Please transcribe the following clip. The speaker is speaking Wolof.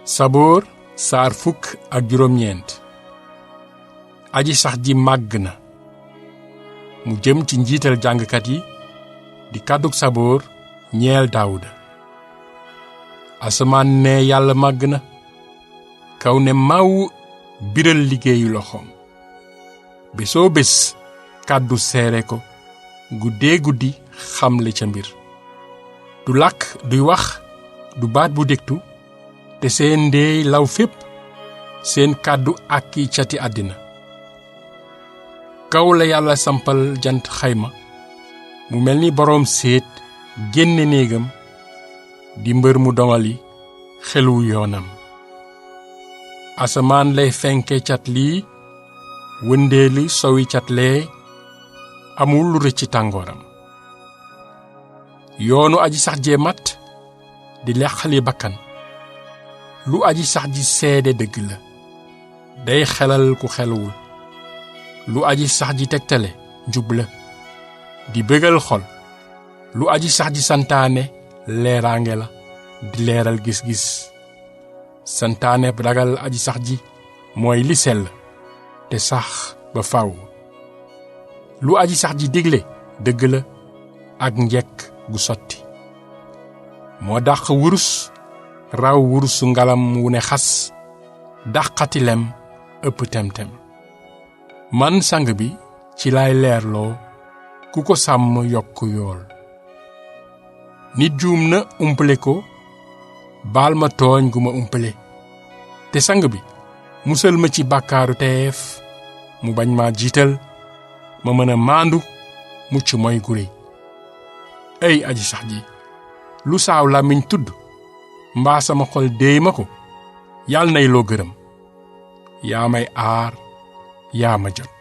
saboor saar fukk ak juróom-ñeent. aji sax ji màgg na. mu jëm ci njiital jàngkat yi di kàddug saboor ñeel daawuda. asamaan ne yàlla màgg na, kaw ne maw biral liggéeyu loxoom. bésoo bés kàddu seere ko, guddee guddi xamle ca mbir. du làkk duy wax, du baat bu dégtu, te seen ndeey law fépp, seen kàddu ak i cati àddina. kaw la yàlla sampal jant xayma, mu mel ni boroom séet génne néegam, di mbër mu dongali xelu yoonam. asamaan lay fenke cat lii, wëndeeli sowi cat lee, amul lu rëcc tàngooram. yoonu aji sax jee mat di leqali bakkan, lu aji sax ji seede dëgg la, day xelal ku xeluwul. lu aji sax ji tegtale njub la, di bégal xol. lu aji sax ji santaane leeraange la, di leeral gis-gis. santaane ragal aji sax ji mooy li sell te sax ba faw. lu aji sax ji digle dëgg la ak njekk gu sotti. moo dàq wurus raw wurusu ngalam wu ne xas, dàqati lem ëpp tem-tem. man sang bi ci lay leerloo, ku ko sàmm yokk yool. nit juum na umpale ko, baal ma tooñ gu ma umpale. te sang bi musal ma ci bàkkaaru teef, mu bañ ma jiital, ma mën a maandu mucc mooy gu réy. ey aji sax ji, lu saaw làmmiñ tudd, mbaa sama xol déey ma ko, yàlla nay loo gërëm. yaa may aar, yaa ma jot.